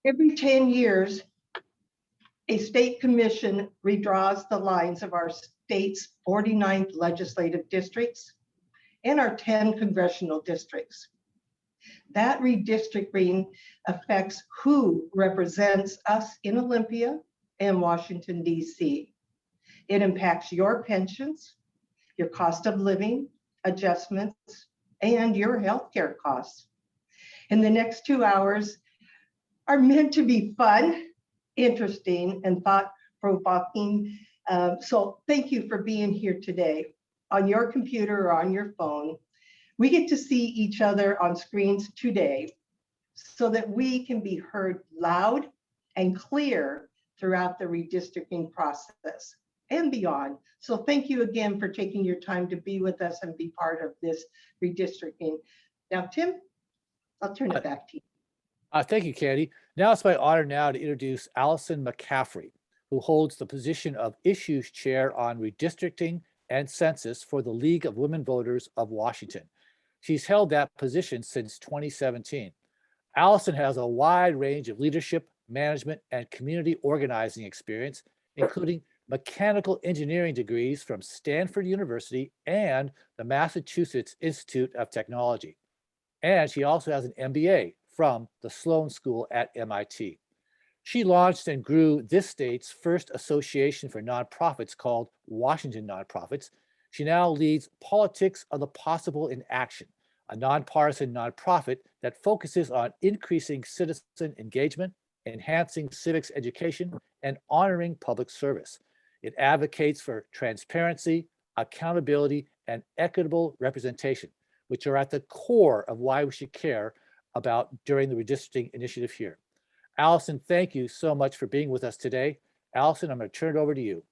Every 10 years, a state commission redraws the lines of our state's 49 legislative districts and our 10 congressional districts. That redistricting affects who represents us in Olympia and Washington, D.C. It impacts your pensions, your cost of living adjustments, and your healthcare costs. In the next 2 hours are meant to be fun, interesting, and thought-provoking. So thank you for being here today. On your computer or on your phone, we get to see each other on screens today so that we can be heard loud and clear throughout the redistricting process and beyond. So thank you again for taking your time to be with us and be part of this redistricting. Now, Tim, I'll turn it back to you. Thank you, Candy. Now it's my honor now to introduce Allison McCaffrey, who holds the position of Issues Chair on Redistricting and Census for the League of Women Voters of Washington. She's held that position since 2017. Allison has a wide range of leadership, management, and community organizing experience, including mechanical engineering degrees from Stanford University and the Massachusetts Institute of Technology. And she also has an MBA from the Sloan School at MIT. She launched and grew this state's first association for nonprofits called Washington Nonprofits. She now leads Politics of the Possible in Action, a nonpartisan nonprofit that focuses on increasing citizen engagement, enhancing civics education, and honoring public service. It advocates for transparency, accountability, and equitable representation, which are at the core of why we should care about during the redistricting initiative here. Allison, thank you so much for being with us today. Allison, I'm going to turn it over to you.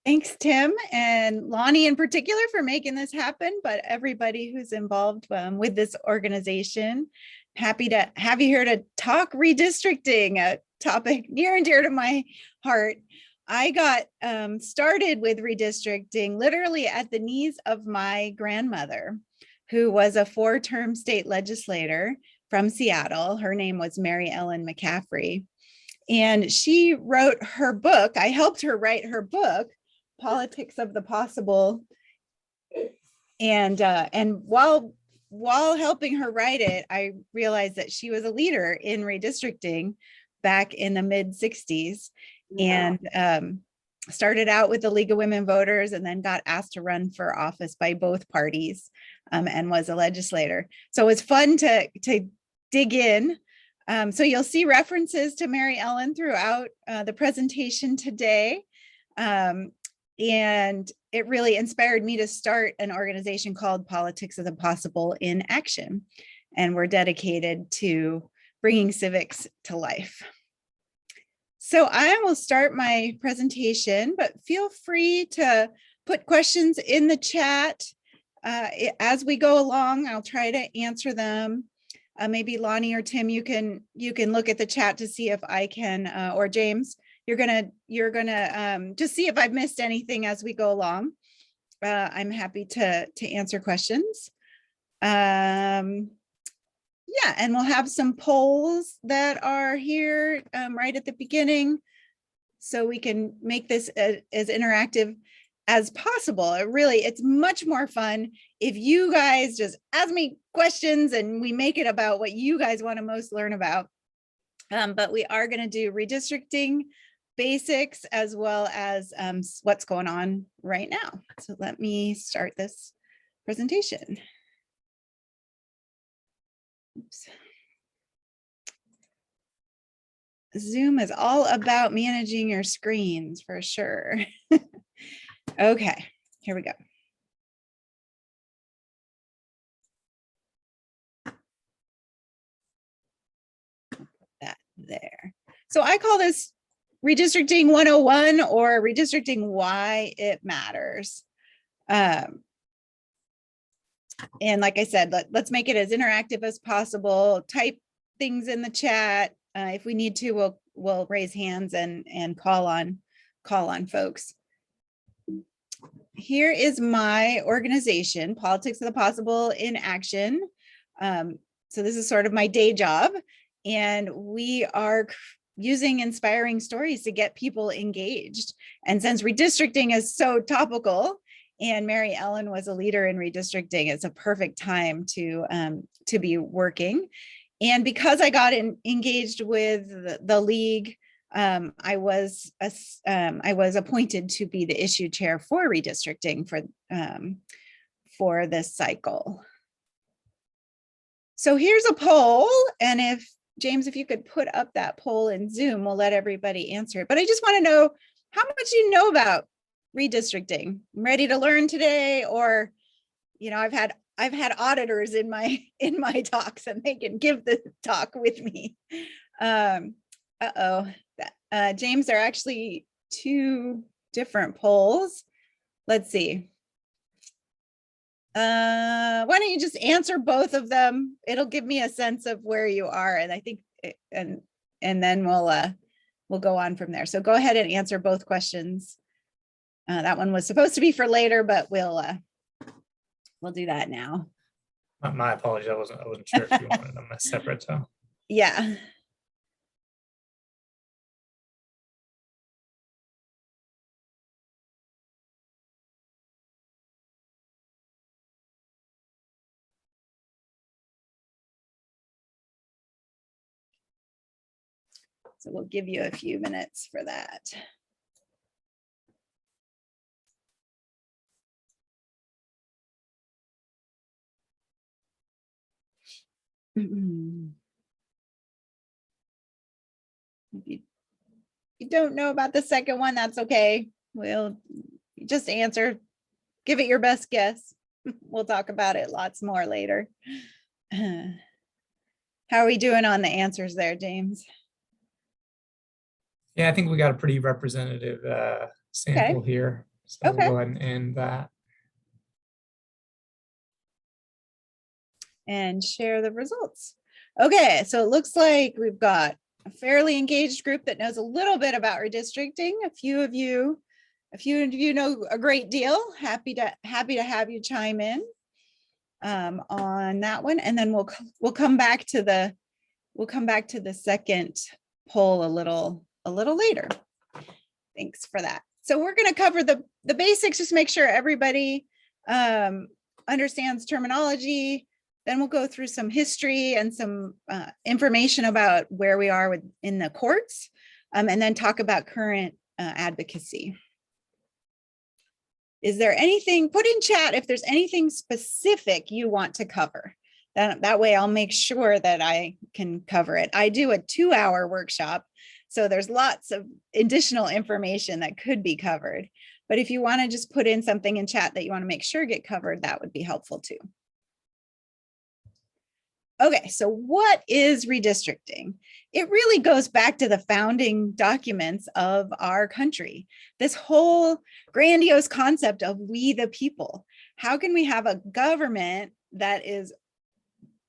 Thanks, Tim, and Lonnie in particular for making this happen, but everybody who's involved with this organization. Happy to have you here to talk redistricting, a topic near and dear to my heart. I got started with redistricting literally at the knees of my grandmother, who was a 4-term state legislator from Seattle. Her name was Mary Ellen McCaffrey. And she wrote her book. I helped her write her book, Politics of the Possible. And while helping her write it, I realized that she was a leader in redistricting back in the mid-60s. Wow. And started out with the League of Women Voters and then got asked to run for office by both parties and was a legislator. So it was fun to dig in. So you'll see references to Mary Ellen throughout the presentation today. And it really inspired me to start an organization called Politics of the Possible in Action. And we're dedicated to bringing civics to life. So I will start my presentation, but feel free to put questions in the chat as we go along. I'll try to answer them. Maybe Lonnie or Tim, you can look at the chat to see if I can, or James, you're gonna just see if I've missed anything as we go along. I'm happy to answer questions. Yeah, and we'll have some polls that are here right at the beginning, so we can make this as interactive as possible. It's much more fun if you guys just ask me questions and we make it about what you guys want to most learn about. But we are going to do redistricting basics as well as what's going on right now. So let me start this presentation. Oops. Zoom is all about managing your screens for sure. Okay, here we go. Put that there. So I call this Redistricting 101 or Redistricting Why It Matters. And like I said, let's make it as interactive as possible. Type things in the chat. If we need to, we'll raise hands and call on folks. Here is my organization, Politics of the Possible in Action. So this is sort of my day job. And we are using inspiring stories to get people engaged. And since redistricting is so topical, and Mary Ellen was a leader in redistricting, it's a perfect time to be working. And because I got engaged with the league, I was appointed to be the issue chair for redistricting for this cycle. So here's a poll, and if James, if you could put up that poll in Zoom, we'll let everybody answer it. But I just want to know how much you know about redistricting. I'm ready to learn today, or I've had auditors in my talks, and they can give the talk with me. James, there are actually two different polls. Let's see. Why don't you just answer both of them? It'll give me a sense of where you are, and I think, and then we'll go on from there. So go ahead and answer both questions. That one was supposed to be for later, but we'll do that now. My apologies. I wasn't sure if you wanted them as separate. So yeah. So we'll give you a few minutes for that. If you don't know about the second one, that's okay. We'll just answer, give it your best guess. We'll talk about it lots more later. How are we doing on the answers there, James? yeah, I think we got a pretty representative sample here. So Okay. we'll go ahead and end that. And share the results. Okay, so it looks like we've got a fairly engaged group that knows a little bit about redistricting. A few of you know a great deal. Happy to have you chime in on that one, and then we'll come back to the second poll a little later. Thanks for that. So we're going to cover the basics, just make sure everybody understands terminology. Then we'll go through some history and some information about where we are in the courts, and then talk about current advocacy. Is there anything, put in chat if there's anything specific you want to cover. That way I'll make sure that I can cover it. I do a 2-hour workshop, so there's lots of additional information that could be covered. But if you want to just put in something in chat that you want to make sure get covered, that would be helpful too. Okay, so what is redistricting? It really goes back to the founding documents of our country. This whole grandiose concept of we the people. How can we have a government that is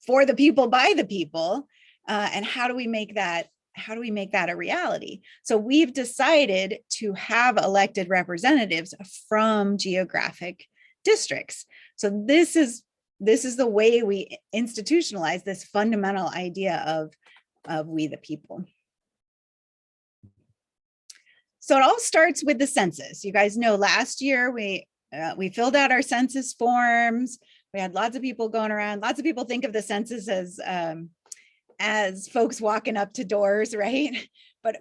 for the people, by the people, and how do we make that a reality? So we've decided to have elected representatives from geographic districts. So this is the way we institutionalize this fundamental idea of we the people. So it all starts with the census. You guys know last year we filled out our census forms. We had lots of people going around. Lots of people think of the census as folks walking up to doors, right? But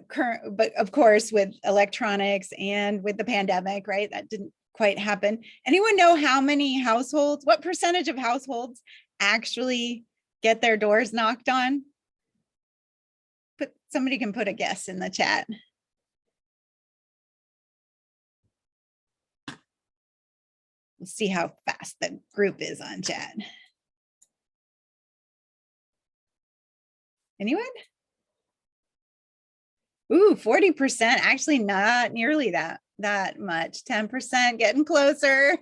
of course, with electronics and with the pandemic, right, that didn't quite happen. Anyone know how many households, what percentage of households actually get their doors knocked on? Somebody can put a guess in the chat. We'll see how fast the group is on chat. Anyone? Ooh, 40%, actually not nearly that much, 10%, getting closer.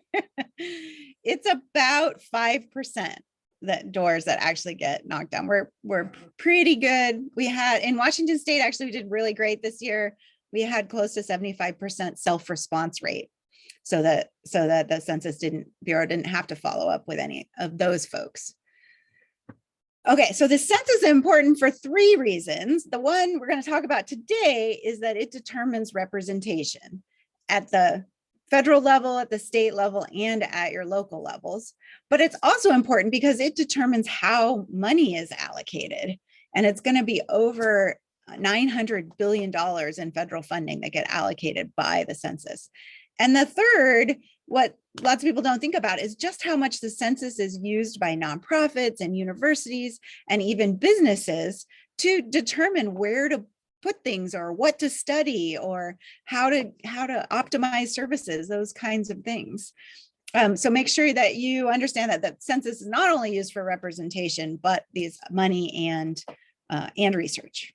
It's about 5% that doors that actually get knocked down. We're pretty good. We had in Washington State, actually, we did really great this year. We had close to 75% self-response rate, so that the Census Bureau didn't have to follow up with any of those folks. Okay, so the census is important for 3 reasons. The one we're going to talk about today is that it determines representation at the federal level, at the state level, and at your local levels. But it's also important because it determines how money is allocated. And it's going to be over $900 billion in federal funding that get allocated by the census. And the third, what lots of people don't think about is just how much the census is used by nonprofits and universities and even businesses to determine where to put things or what to study or how to optimize services, those kinds of things. So make sure that you understand that the census is not only used for representation, but these money and research.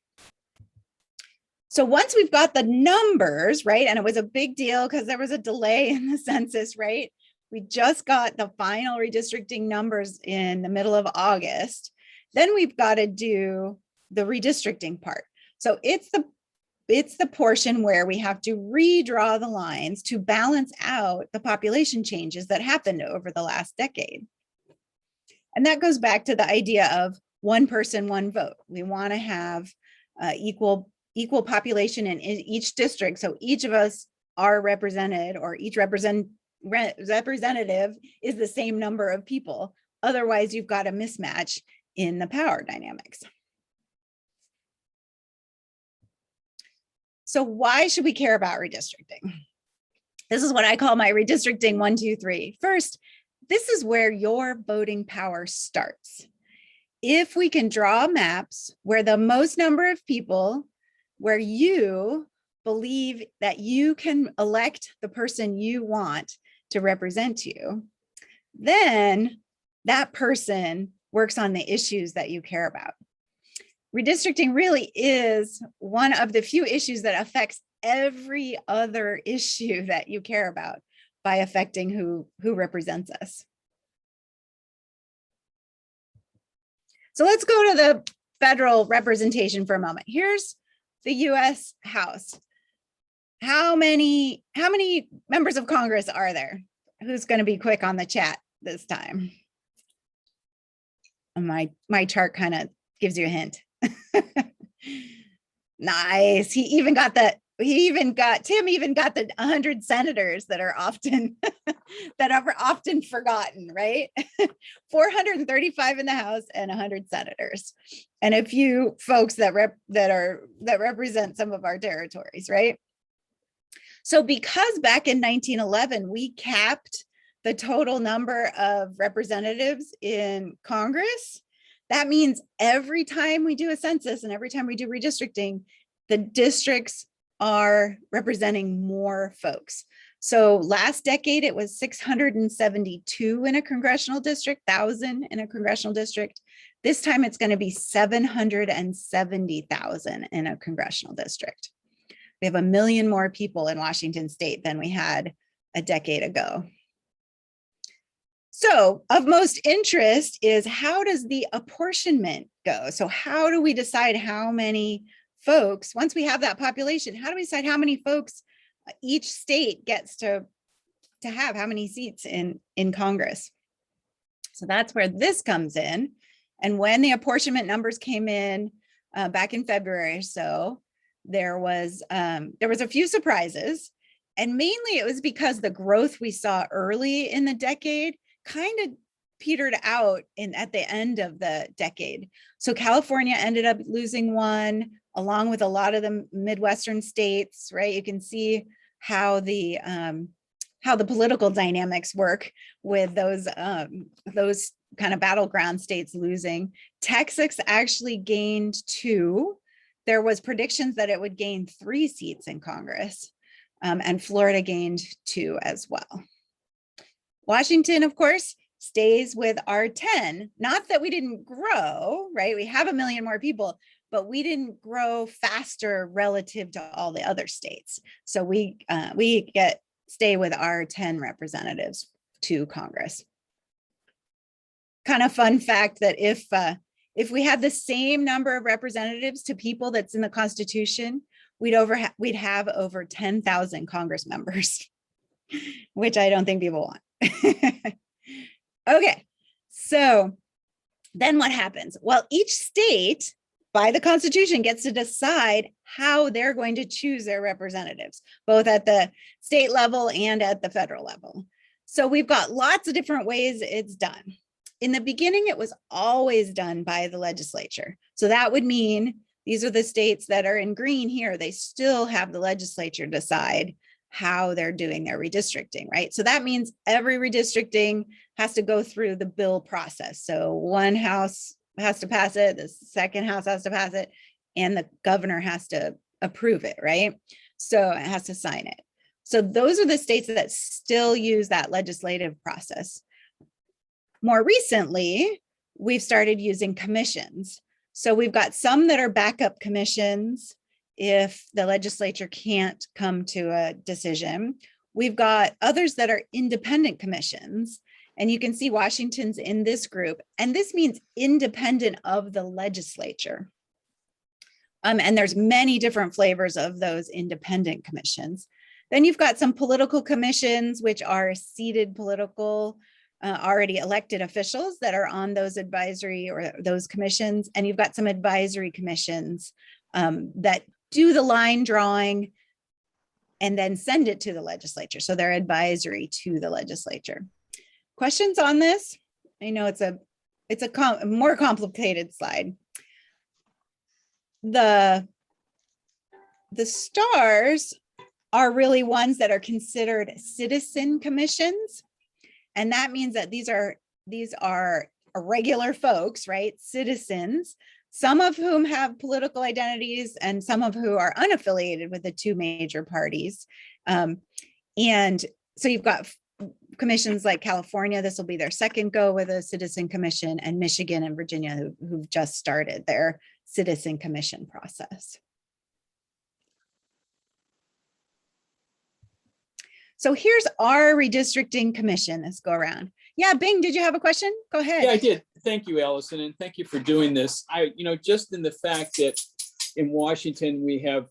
So once we've got the numbers, right, and it was a big deal because there was a delay in the census, right? We just got the final redistricting numbers in the middle of August. Then we've got to do the redistricting part. So it's the portion where we have to redraw the lines to balance out the population changes that happened over the last decade. And that goes back to the idea of one person, one vote. We want to have equal population in each district. So each of us are represented, or each representative is the same number of people. Otherwise, you've got a mismatch in the power dynamics. So why should we care about redistricting? This is what I call my redistricting 1, 2, 3. First, this is where your voting power starts. If we can draw maps where the most number of people, where you believe that you can elect the person you want to represent you, then that person works on the issues that you care about. Redistricting really is one of the few issues that affects every other issue that you care about by affecting who represents us. So let's go to the federal representation for a moment. Here's the US House. How many members of Congress are there? Who's going to be quick on the chat this time? My chart kind of gives you a hint. Nice. Tim even got the 100 senators that are often forgotten, right? 435 in the House and 100 senators, and a few folks that represent some of our territories, right? So because back in 1911 we capped the total number of representatives in Congress, that means every time we do a census and every time we do redistricting, the districts are representing more folks. So last decade, it was 672 in a congressional district, 1,000 in a congressional district. This time it's going to be 770,000 in a congressional district. We have 1 million more people in Washington state than we had a decade ago. So of most interest is, how does the apportionment go? So how do we decide how many folks, once we have that population, how do we decide how many folks each state gets to have, how many seats in Congress? So that's where this comes in. And when the apportionment numbers came in back in February or so, there was a few surprises. And mainly it was because the growth we saw early in the decade kind of petered out at the end of the decade. So California ended up losing one, along with a lot of the Midwestern states, right? You can see how the political dynamics work with those kind of battleground states losing. Texas actually gained 2. There was predictions that it would gain 3 seats in Congress, and Florida gained 2 as well. Washington, of course, stays with our 10. Not that we didn't grow, right? We have 1 million more people, but we didn't grow faster relative to all the other states. So we stay with our 10 representatives to Congress. Kind of fun fact that if we had the same number of representatives to people that's in the Constitution, we'd have over 10,000 Congress members, which I don't think people want. Okay, so then what happens? Well, each state by the Constitution gets to decide how they're going to choose their representatives, both at the state level and at the federal level. So we've got lots of different ways it's done. In the beginning, it was always done by the legislature. So that would mean these are the states that are in green here. They still have the legislature decide how they're doing their redistricting, right? So that means every redistricting has to go through the bill process. So one house has to pass it, the second house has to pass it, and the governor has to approve it, right? So it has to sign it. So those are the states that still use that legislative process. More recently, we've started using commissions. So we've got some that are backup commissions if the legislature can't come to a decision. We've got others that are independent commissions. And you can see Washington's in this group. And this means independent of the legislature. And there's many different flavors of those independent commissions. Then you've got some political commissions, which are seated political already elected officials that are on those advisory or those commissions. And you've got some advisory commissions that do the line drawing and then send it to the legislature. So they're advisory to the legislature. Questions on this? I know it's a more complicated slide. The stars are really ones that are considered citizen commissions. And that means that these are regular folks, right? Citizens, some of whom have political identities and some of who are unaffiliated with the two major parties. And so you've got commissions like California, this will be their second go with a citizen commission, and Michigan and Virginia who've just started their citizen commission process. So here's our redistricting commission this go around. Yeah, Bing, did you have a question? Go ahead. Yeah, I did. Thank you, Allison, and thank you for doing this. Just in the fact that in Washington we have,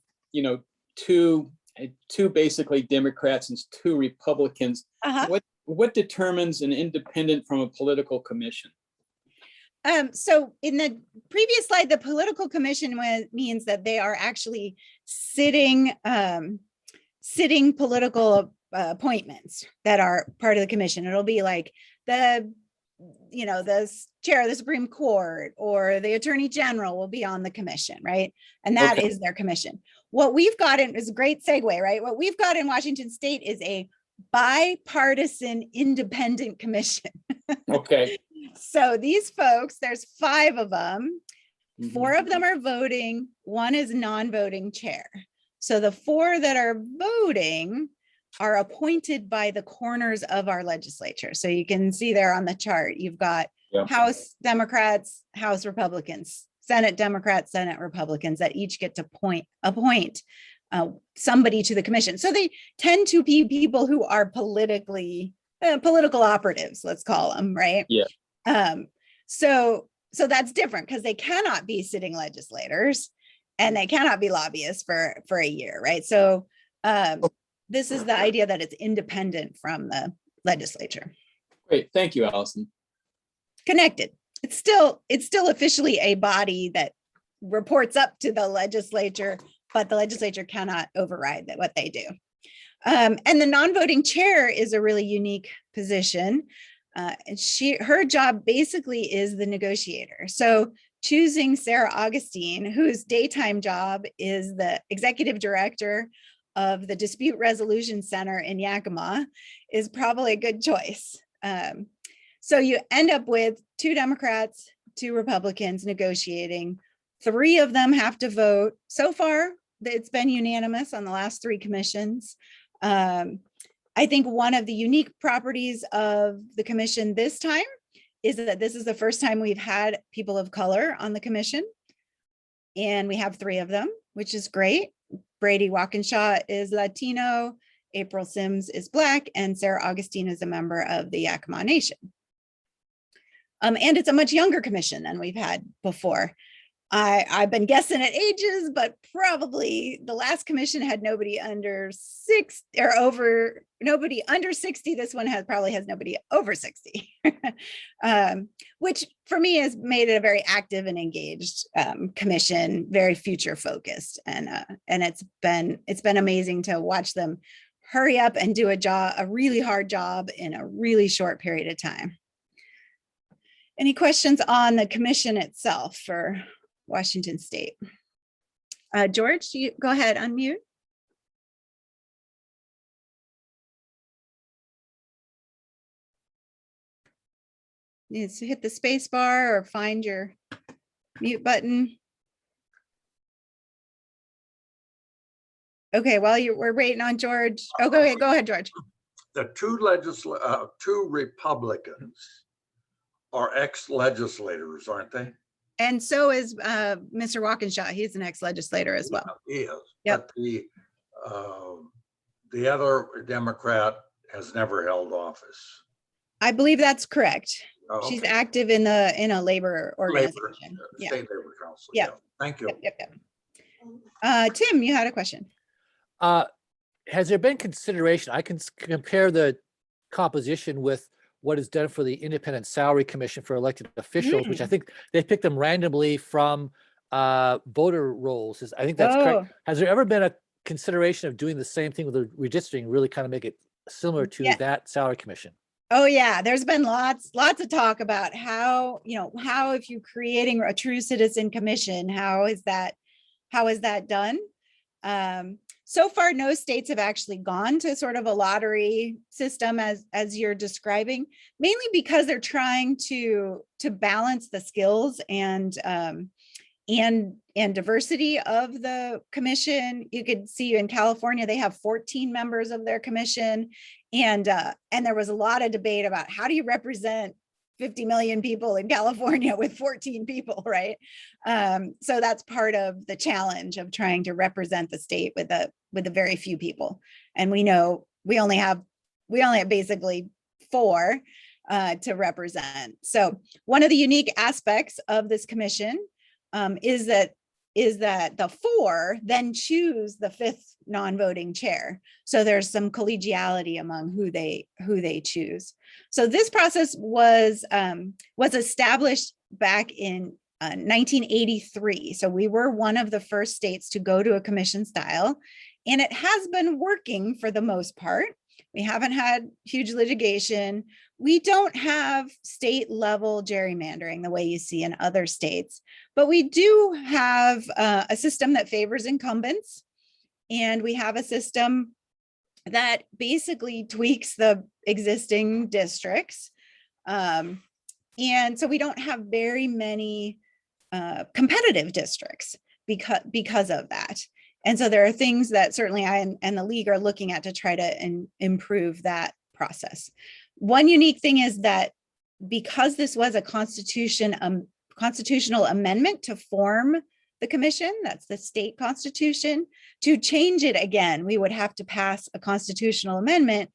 two basically Democrats and two Republicans. What determines an independent from a political commission? So in the previous slide, the political commission means that they are actually sitting political appointments that are part of the commission. It'll be like the chair of the Supreme Court or the attorney general will be on the commission, right? And that is their commission. What we've got is a great segue, right? What we've got in Washington State is a bipartisan independent commission. Okay. So these folks, there's 5 of them. 4 of them are voting. 1 is non-voting chair. So the 4 that are voting are appointed by the corners of our legislature. So you can see there on the chart, you've got House Democrats, House Republicans, Senate Democrats, Senate Republicans that each get to appoint somebody to the commission. So they tend to be people who are political operatives, let's call them, right? Yeah. So that's different because they cannot be sitting legislators and they cannot be lobbyists for a year, right? So this is the idea that it's independent from the legislature. Great, thank you, Allison. Connected. It's still officially a body that reports up to the legislature, but the legislature cannot override what they do. And the non-voting chair is a really unique position. And her job basically is the negotiator. So choosing Sarah Augustine, whose daytime job is the executive director of the Dispute Resolution Center in Yakima, is probably a good choice. So you end up with 2 Democrats, 2 Republicans negotiating. 3 of them have to vote. So far, it's been unanimous on the last 3 commissions. I think one of the unique properties of the commission this time is that this is the first time we've had people of color on the commission. And we have 3 of them, which is great. Brady Walkinshaw is Latino, April Sims is Black, and Sarah Augustine is a member of the Yakima Nation. And it's a much younger commission than we've had before. I've been guessing at ages, but probably the last commission had nobody under 6 or over, nobody under 60. This one probably has nobody over 60, which for me has made it a very active and engaged commission, very future focused, and it's been amazing to watch them hurry up and do a really hard job in a really short period of time. Any questions on the commission itself for Washington State? George, you go ahead, unmute. You need to hit the space bar or find your mute button. Okay, while we're waiting on George. Oh, go ahead, George. The two Republicans are ex-legislators, aren't they? And so is Mr. Walkinshaw. He's an ex-legislator as well. Yeah, he is. Yep. But the other Democrat has never held office. I believe that's correct. Oh, She's okay. active in a labor organization. State Labor Council. Yeah. Thank you. Yep. Tim, you had a question. Has there been consideration? I can compare the composition with what is done for the Independent Salary Commission for elected officials, which I think they picked them randomly from voter rolls. I think that's correct. Has there ever been a consideration of doing the same thing with the redistricting, really kind of make it similar to that salary commission? Oh yeah, there's been lots of talk about how if you're creating a true citizen commission, how is that done? So far, no states have actually gone to sort of a lottery system as you're describing, mainly because they're trying to balance the skills and diversity of the commission. You could see in California, they have 14 members of their commission. And there was a lot of debate about how do you represent 50 million people in California with 14 people, right? So that's part of the challenge of trying to represent the state with a very few people. And we know we only have basically 4 to represent. So one of the unique aspects of this commission is that the 4 then choose the 5th non-voting chair. So there's some collegiality among who they choose. So this process was established back in 1983. So we were one of the first states to go to a commission style, and it has been working for the most part. We haven't had huge litigation. We don't have state level gerrymandering the way you see in other states, but we do have a system that favors incumbents. And we have a system that basically tweaks the existing districts. And so we don't have very many competitive districts because of that. And so there are things that certainly I and the league are looking at to try to improve that process. One unique thing is that because this was a constitutional amendment to form the commission, that's the state constitution, to change it again, we would have to pass a constitutional amendment,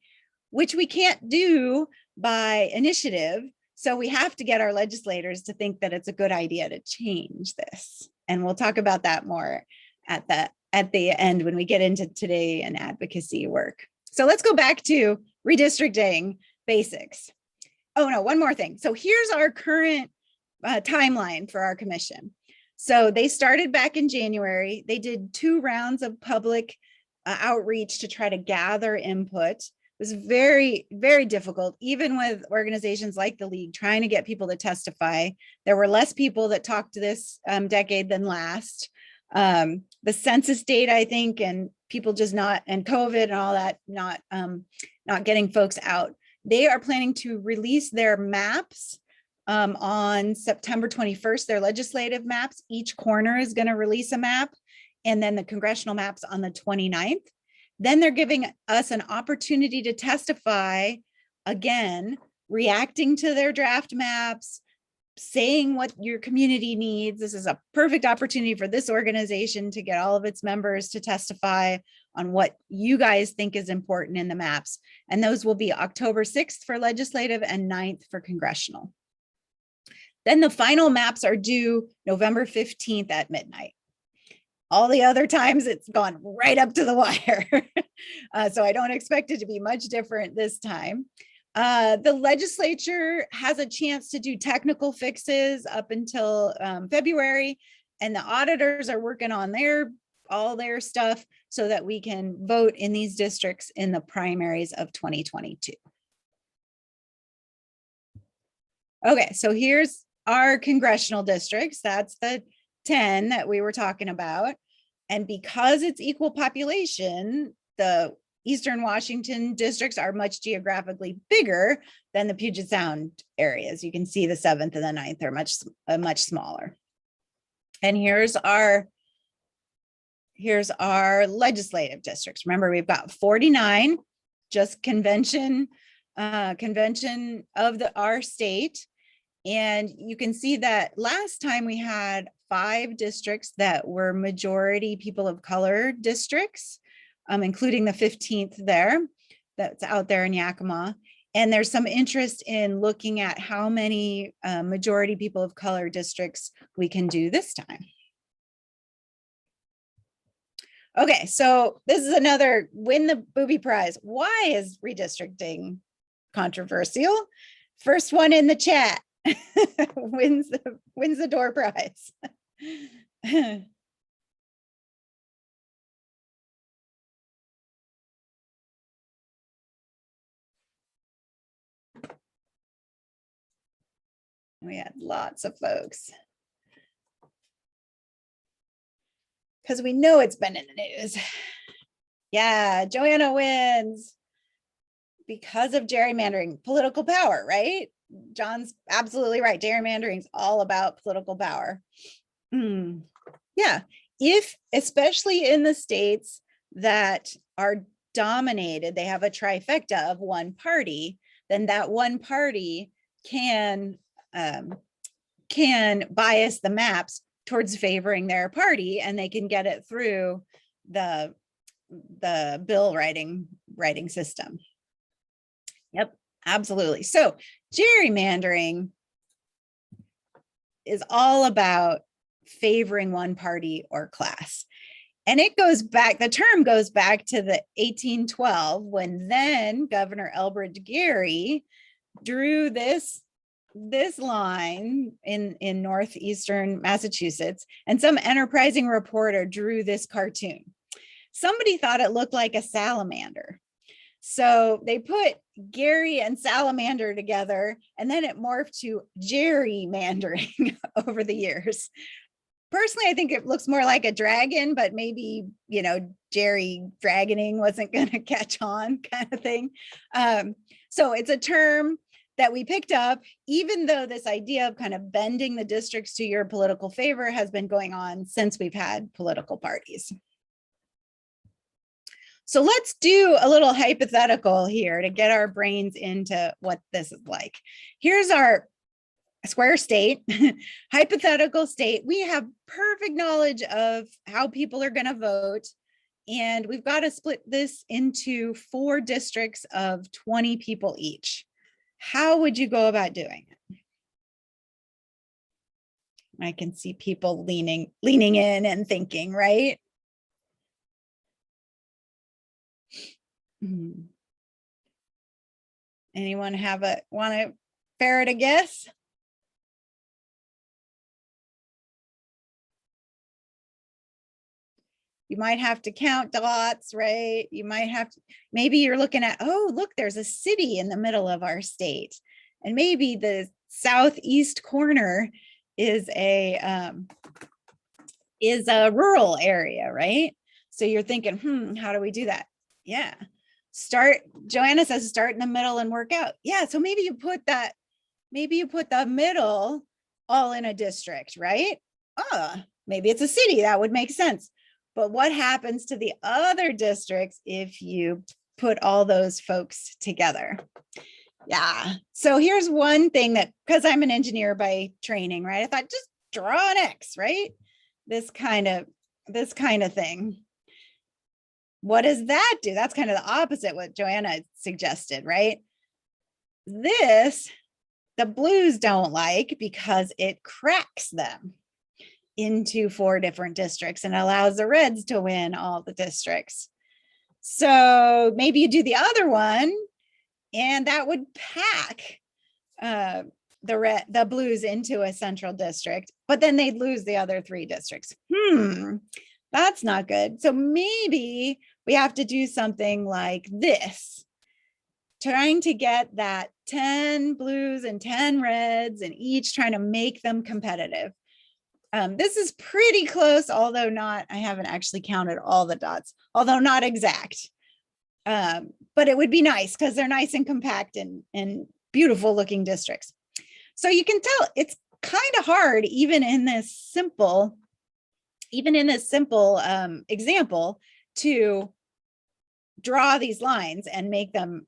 which we can't do by initiative. So we have to get our legislators to think that it's a good idea to change this. And we'll talk about that more at the end when we get into today and advocacy work. So let's go back to redistricting basics. Oh no, one more thing. So here's our current timeline for our commission. So they started back in January. They did 2 rounds of public outreach to try to gather input. It was very, very difficult, even with organizations like the League trying to get people to testify. There were less people that talked this decade than last. The census data, I think, and people just and COVID and all that, not getting folks out. They are planning to release their maps on September 21st, their legislative maps. Each corner is going to release a map, and then the congressional maps on the 29th. Then they're giving us an opportunity to testify again, reacting to their draft maps, saying what your community needs. This is a perfect opportunity for this organization to get all of its members to testify on what you guys think is important in the maps. And those will be October 6th for legislative and 9th for congressional. Then the final maps are due November 15th at midnight. All the other times it's gone right up to the wire. So I don't expect it to be much different this time. The legislature has a chance to do technical fixes up until February, and the auditors are working on all their stuff so that we can vote in these districts in the primaries of 2022. Okay, so here's our congressional districts. That's the 10 that we were talking about. And because it's equal population, the Eastern Washington districts are much geographically bigger than the Puget Sound areas. You can see the 7th and the 9th are much smaller. And here's our legislative districts. Remember, we've got 49, just convention of our state. And you can see that last time we had 5 districts that were majority people of color districts, including the 15th there, that's out there in Yakima. And there's some interest in looking at how many majority people of color districts we can do this time. Okay, so this is another win the booby prize. Why is redistricting controversial? First one in the chat wins the door prize. We had lots of folks. Because we know it's been in the news. Yeah, Joanna wins because of gerrymandering, political power, right? John's absolutely right. Gerrymandering is all about political power. Yeah, especially in the states that are dominated, they have a trifecta of one party, then that one party can bias the maps towards favoring their party, and they can get it through the bill writing system. Yep, absolutely. So gerrymandering is all about favoring one party or class. And it goes back, the term goes back to the 1812, when then Governor Elbridge Gerry drew this line in northeastern Massachusetts, and some enterprising reporter drew this cartoon. Somebody thought it looked like a salamander. So they put Gerry and salamander together, and then it morphed to gerrymandering over the years. Personally, I think it looks more like a dragon, but maybe, Jerry dragoning wasn't going to catch on, kind of thing. So it's a term that we picked up, even though this idea of kind of bending the districts to your political favor has been going on since we've had political parties. So let's do a little hypothetical here to get our brains into what this is like. Here's our square state, hypothetical state. We have perfect knowledge of how people are going to vote, and we've got to split this into 4 districts of 20 people each. How would you go about doing it? I can see people leaning in and thinking, right? Anyone want to ferret a guess? You might have to count dots, right? You might have to, maybe you're looking at, oh, look, there's a city in the middle of our state. And maybe the southeast corner is a rural area, right? So you're thinking, how do we do that? Yeah. Joanna says start in the middle and work out. Yeah, so maybe you put the middle all in a district, right? Maybe it's a city, that would make sense. But what happens to the other districts if you put all those folks together? Yeah, so here's one thing that, because I'm an engineer by training, right? I thought just draw an X, right? This kind of thing. What does that do? That's kind of the opposite what Joanna suggested, right? This the blues don't like because it cracks them into 4 different districts and allows the reds to win all the districts. So maybe you do the other one, and that would pack the blues into a central district, but then they'd lose the other 3 districts. That's not good. So maybe we have to do something like this, trying to get that 10 blues and 10 reds and each trying to make them competitive. This is pretty close, although not, I haven't actually counted all the dots, although not exact. But it would be nice because they're nice and compact and beautiful looking districts. So you can tell it's kind of hard, even in this simple example, to draw these lines and make them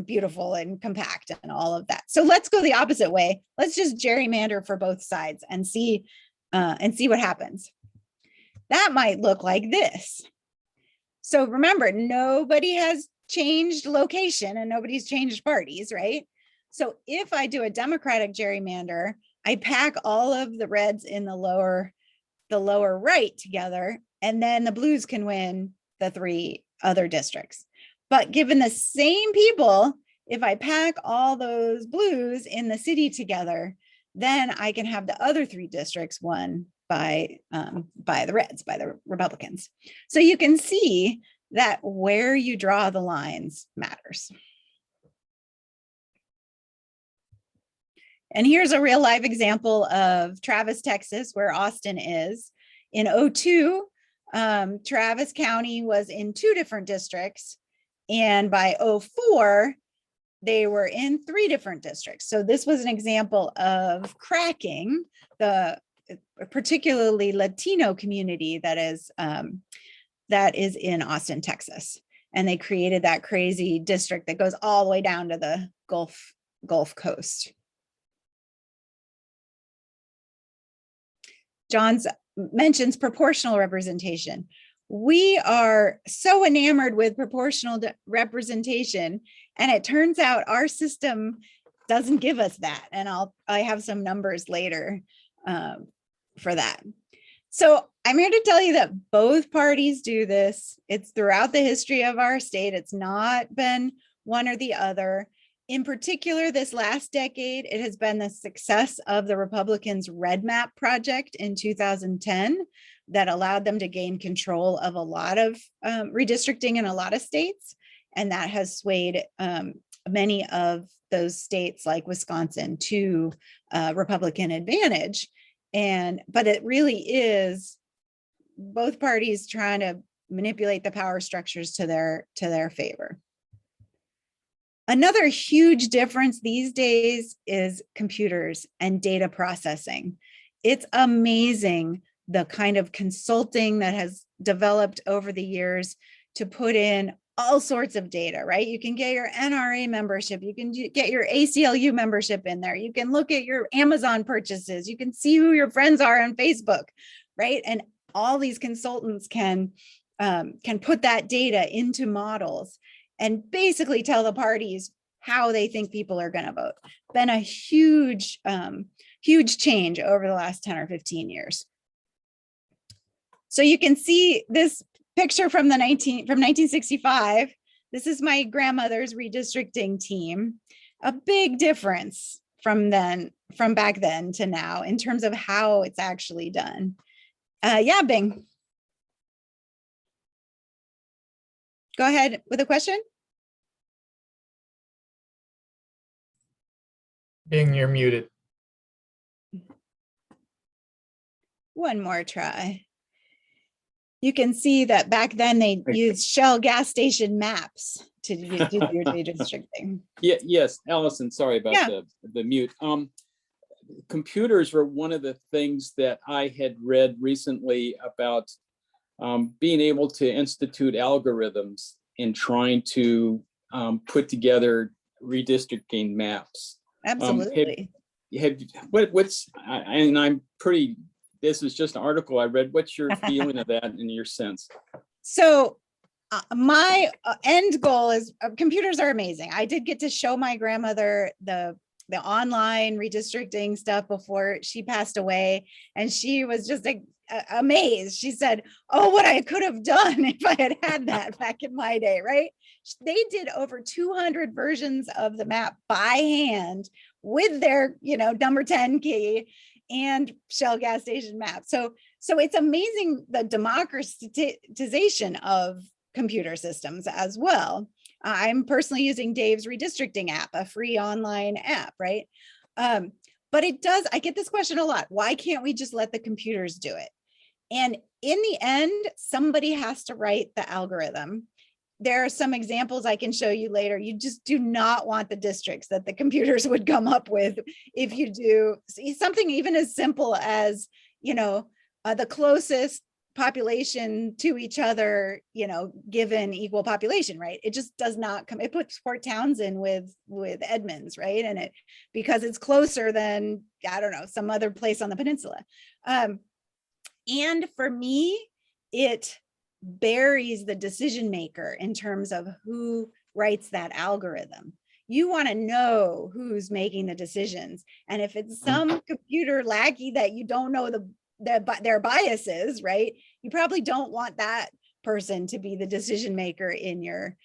beautiful and compact and all of that. So let's go the opposite way. Let's just gerrymander for both sides and see what happens. That might look like this. So remember, nobody has changed location and nobody's changed parties, right? So if I do a Democratic gerrymander, I pack all of the reds in the lower right together, and then the blues can win the 3 other districts. But given the same people, if I pack all those blues in the city together, then I can have the other 3 districts won by the Reds, by the Republicans. So you can see that where you draw the lines matters. And here's a real life example of Travis, Texas, where Austin is. In 2002, Travis County was in 2 different districts, and by 2004, they were in 3 different districts. So this was an example of cracking the particularly Latino community that is in Austin, Texas. And they created that crazy district that goes all the way down to the Gulf Coast. John's mentions proportional representation. We are so enamored with proportional representation, and it turns out our system doesn't give us that. And I have some numbers later for that. So I'm here to tell you that both parties do this. It's throughout the history of our state. It's not been one or the other. In particular, this last decade, it has been the success of the Republicans' Red Map project in 2010 that allowed them to gain control of a lot of redistricting in a lot of states. And that has swayed many of those states like Wisconsin to Republican advantage. But it really is both parties trying to manipulate the power structures to their favor. Another huge difference these days is computers and data processing. It's amazing the kind of consulting that has developed over the years to put in all sorts of data, right? You can get your NRA membership, you can get your ACLU membership in there, you can look at your Amazon purchases, you can see who your friends are on Facebook, right? And all these consultants can put that data into models and basically tell the parties how they think people are going to vote. Been a huge, huge change over the last 10 or 15 years. So you can see this picture from 1965. This is my grandmother's redistricting team. A big difference from back then to now in terms of how it's actually done. Yeah, Bing. Go ahead with a question. Bing, you're muted. One more try. You can see that back then they used Shell gas station maps to do redistricting. Yeah, yes, Allison, sorry about the mute. Computers were one of the things that I had read recently about being able to institute algorithms in trying to put together redistricting maps. Absolutely. This is just an article I read. What's your feeling of that and your sense? So my end goal is computers are amazing. I did get to show my grandmother the online redistricting stuff before she passed away. And she was just like amazed. She said, oh, what I could have done if I had had that back in my day, right? They did over 200 versions of the map by hand with their, number 10 key and Shell gas station map. So it's amazing the democratization of computer systems as well. I'm personally using Dave's Redistricting app, a free online app, right? But I get this question a lot. Why can't we just let the computers do it? And in the end, somebody has to write the algorithm. There are some examples I can show you later. You just do not want the districts that the computers would come up with if you do something even as simple as, the closest population to each other, given equal population, right? It just does not come. It puts Port Townsend with Edmonds, right? And because it's closer than, I don't know, some other place on the peninsula. And for me, it buries the decision maker in terms of who writes that algorithm. You want to know who's making the decisions. And if it's some computer lackey that you don't know their biases, right? You probably don't want that person to be the decision maker in your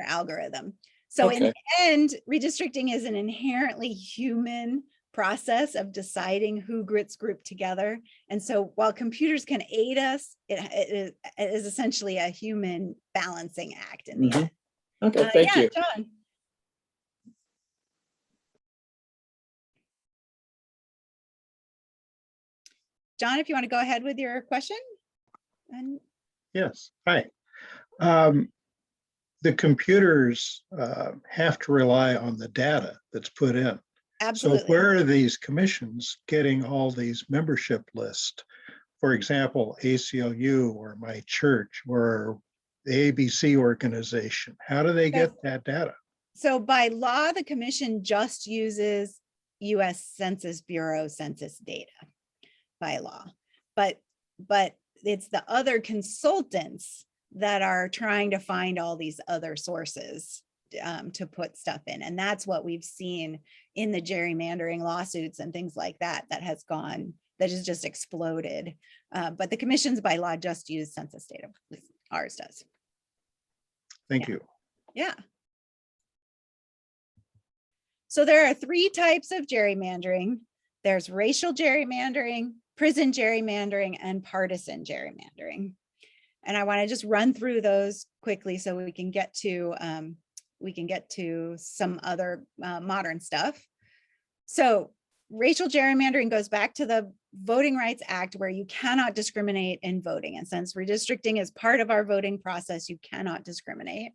algorithm. So in the end, redistricting is an inherently human process of deciding who gets grouped together. And so while computers can aid us, it is essentially a human balancing act in the end. Okay, thank you. John. John, if you want to go ahead with your question. Yes, hi. The computers have to rely on the data that's put in. Absolutely. So where are these commissions getting all these membership lists? For example, ACLU or my church or the ABC organization. How do they get that data? So by law, the commission just uses US Census Bureau census data by law, but it's the other consultants that are trying to find all these other sources to put stuff in. And that's what we've seen in the gerrymandering lawsuits and things like that, that has just exploded. But the commissions by law just use census data. Ours does. Thank you. Yeah. So there are 3 types of gerrymandering. There's racial gerrymandering, prison gerrymandering, and partisan gerrymandering. And I want to just run through those quickly so we can get to some other modern stuff. So racial gerrymandering goes back to the Voting Rights Act, where you cannot discriminate in voting. And since redistricting is part of our voting process, you cannot discriminate.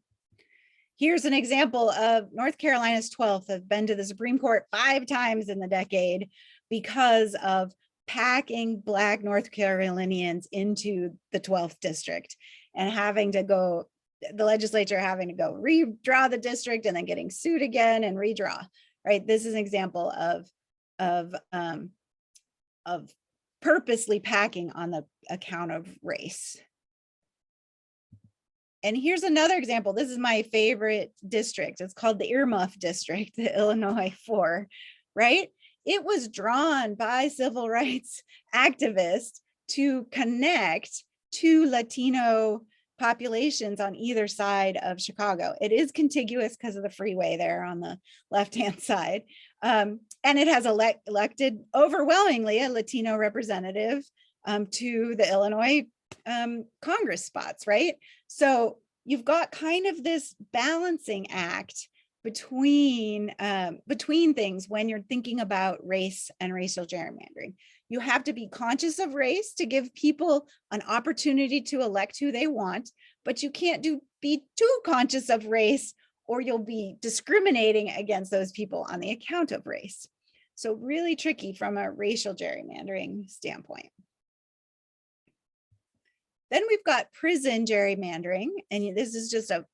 Here's an example of North Carolina's 12th have been to the Supreme Court 5 times in the decade because of packing Black North Carolinians into the 12th district and the legislature having to go redraw the district and then getting sued again and redraw, right? This is an example of purposely packing on the account of race. And here's another example. This is my favorite district. It's called the Earmuff District, the Illinois 4, right? It was drawn by civil rights activists to connect 2 Latino populations on either side of Chicago. It is contiguous because of the freeway there on the left-hand side. And it has elected overwhelmingly a Latino representative to the Illinois Congress spots, right? So you've got kind of this balancing act between things when you're thinking about race and racial gerrymandering. You have to be conscious of race to give people an opportunity to elect who they want, but you can't be too conscious of race or you'll be discriminating against those people on the account of race. So really tricky from a racial gerrymandering standpoint. Then we've got prison gerrymandering, and this is just a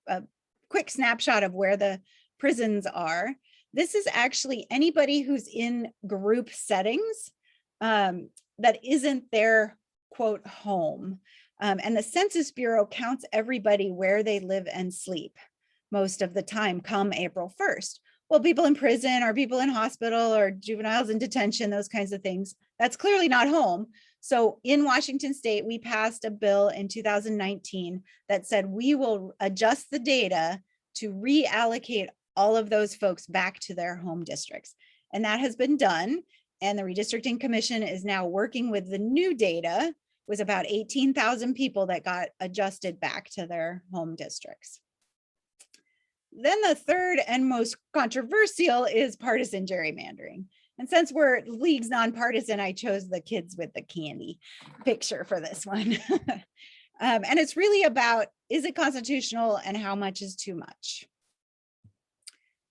quick snapshot of where the prisons are. This is actually anybody who's in group settings that isn't their quote home. And the Census Bureau counts everybody where they live and sleep most of the time come April 1st. well, people in prison or people in hospital or juveniles in detention, those kinds of things. That's clearly not home. So in Washington State, we passed a bill in 2019 that said we will adjust the data to reallocate all of those folks back to their home districts. And that has been done. And the Redistricting Commission is now working with the new data. It was about 18,000 people that got adjusted back to their home districts. Then the third and most controversial is partisan gerrymandering. And since we're league's nonpartisan, I chose the kids with the candy picture for this one. And it's really about, is it constitutional and how much is too much?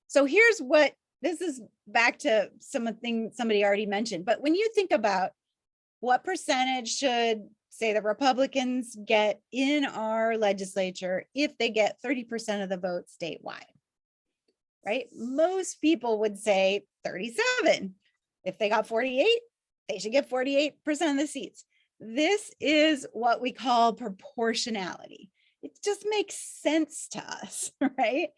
So here's what, this is back to something somebody already mentioned, but when you think about what percentage should, say, the Republicans get in our legislature if they get 30% of the vote statewide, right? Most people would say 37. If they got 48, they should get 48% of the seats. This is what we call proportionality. It just makes sense to us, right?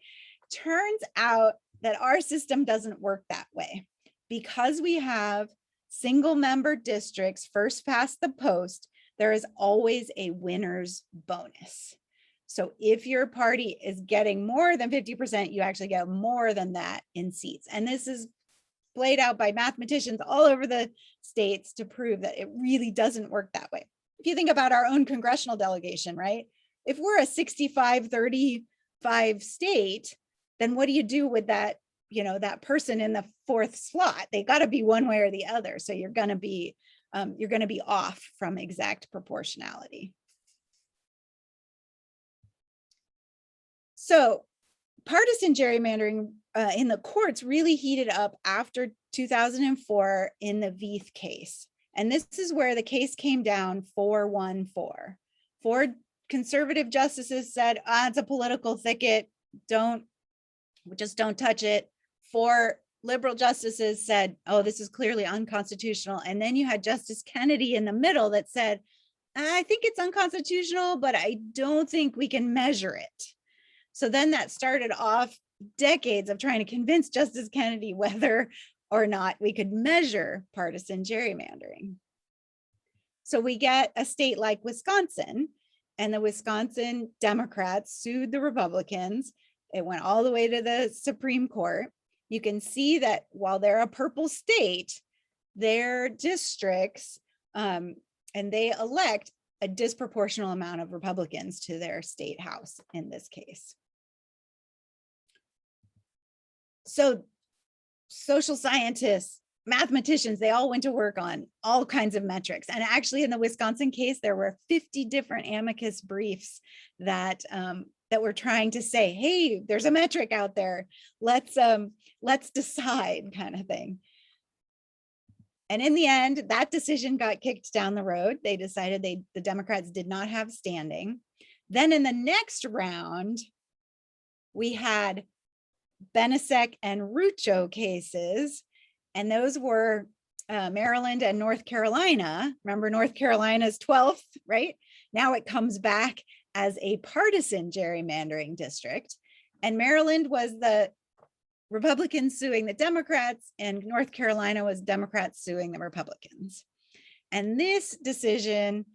Turns out that our system doesn't work that way. Because we have single member districts, first past the post, there is always a winner's bonus. So if your party is getting more than 50%, you actually get more than that in seats. And this is played out by mathematicians all over the states to prove that it really doesn't work that way. If you think about our own congressional delegation, right? If we're a 65-35 state, then what do you do with that, you know, that person in the fourth slot? They got to be one way or the other. So you're going to be off from exact proportionality. So partisan gerrymandering in the courts really heated up after 2004 in the Veith case. And this is where the case came down 4-1-4. 4 conservative justices said, it's a political thicket, just don't touch it. 4 liberal justices said, oh, this is clearly unconstitutional. And then you had Justice Kennedy in the middle that said, I think it's unconstitutional, but I don't think we can measure it. So then that started off decades of trying to convince Justice Kennedy whether or not we could measure partisan gerrymandering. So we get a state like Wisconsin, and the Wisconsin Democrats sued the Republicans. It went all the way to the Supreme Court. You can see that while they're a purple state, their districts, and they elect a disproportional amount of Republicans to their state house in this case. So social scientists, mathematicians, they all went to work on all kinds of metrics. And actually in the Wisconsin case, there were 50 different amicus briefs that were trying to say, hey, there's a metric out there. Let's decide, kind of thing. And in the end, that decision got kicked down the road. They decided the Democrats did not have standing. Then in the next round, we had Benesek and Rucho cases, and those were Maryland and North Carolina. Remember, North Carolina's 12th, right? Now it comes back as a partisan gerrymandering district. And Maryland was the Republicans suing the Democrats, and North Carolina was Democrats suing the Republicans. And this decision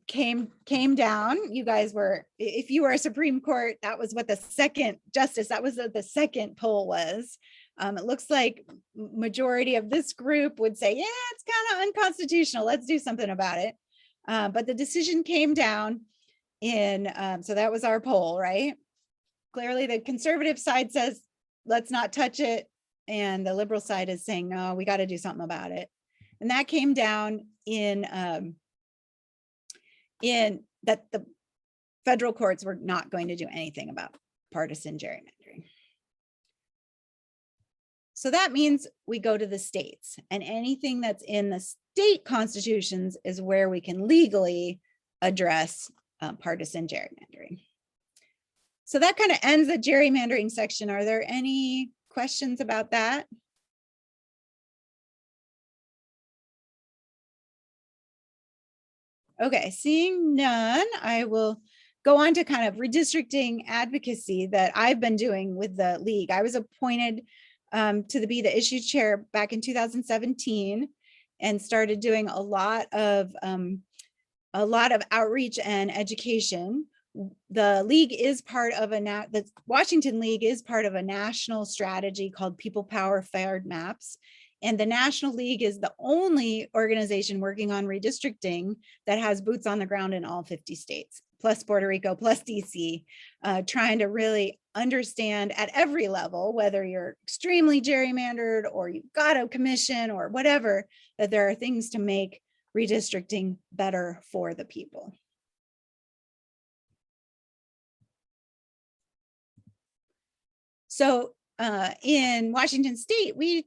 came down. You guys were, if you were a Supreme Court, that was what the second justice, that was the second poll was. It looks like majority of this group would say, yeah, it's kind of unconstitutional. Let's do something about it. But the decision came down in, so that was our poll, right? Clearly the conservative side says, let's not touch it. And the liberal side is saying, no, we got to do something about it. And that came down in that the federal courts were not going to do anything about partisan gerrymandering. So that means we go to the states, and anything that's in the state constitutions is where we can legally address partisan gerrymandering. So that kind of ends the gerrymandering section. Are there any questions about that? Okay, seeing none, I will go on to kind of redistricting advocacy that I've been doing with the league. I was appointed to be the issue chair back in 2017 and started doing a lot of outreach and education. The league is part of the Washington League is part of a national strategy called People Power Fair Maps. And the National League is the only organization working on redistricting that has boots on the ground in all 50 states, plus Puerto Rico, plus DC, trying to really understand at every level, whether you're extremely gerrymandered or you've got a commission or whatever, that there are things to make redistricting better for the people. So in Washington State, we,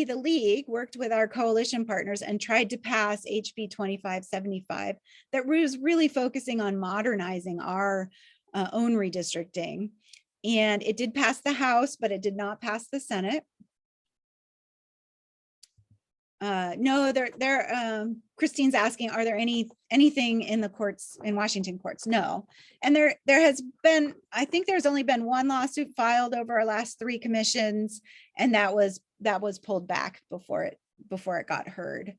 the league, worked with our coalition partners and tried to pass HB 2575 that was really focusing on modernizing our own redistricting. And it did pass the House, but it did not pass the Senate. No, Christine's asking, are there anything in the courts, in Washington courts? No. And there has been, I think there's only been one lawsuit filed over our last 3 commissions, and that was pulled back before it got heard.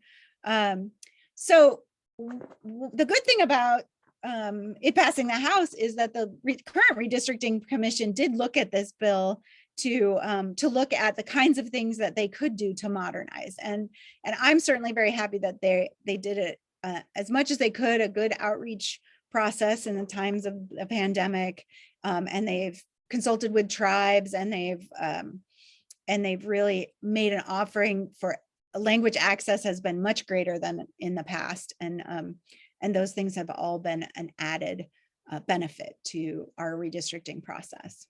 So the good thing about it passing the House is that the current redistricting commission did look at this bill to look at the kinds of things that they could do to modernize. And I'm certainly very happy that they did it as much as they could, a good outreach process in the times of the pandemic. And they've consulted with tribes, and they've really made an offering for language access has been much greater than in the past. And those things have all been an added benefit to our redistricting process.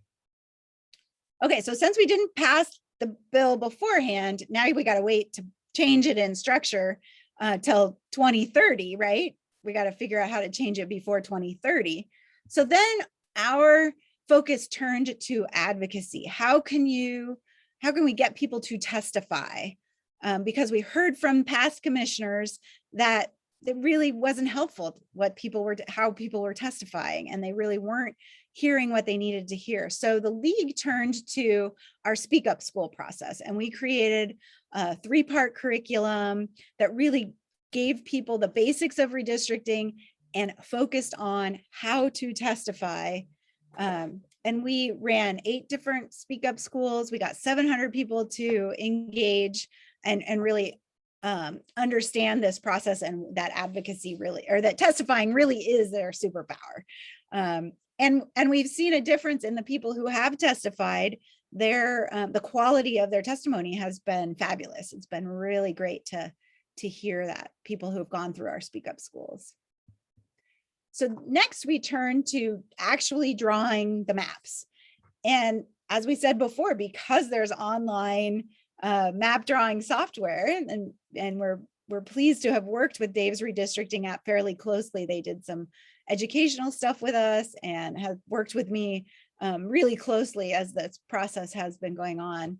Okay, so since we didn't pass the bill beforehand, now we got to wait to change it in structure till 2030, right? We got to figure out how to change it before 2030. So then our focus turned to advocacy. How can we get people to testify? Because we heard from past commissioners that it really wasn't helpful how people were testifying, and they really weren't hearing what they needed to hear. So the league turned to our Speak Up School process, and we created a 3-part curriculum that really gave people the basics of redistricting and focused on how to testify. And we ran 8 different Speak Up schools. We got 700 people to engage and really understand this process, and that advocacy really, or that testifying really is their superpower. And we've seen a difference in the people who have testified. The quality of their testimony has been fabulous. It's been really great to hear that, people who have gone through our Speak Up schools. So next we turn to actually drawing the maps. And as we said before, because there's online map drawing software, and we're pleased to have worked with Dave's redistricting app fairly closely. They did some educational stuff with us and have worked with me really closely as this process has been going on.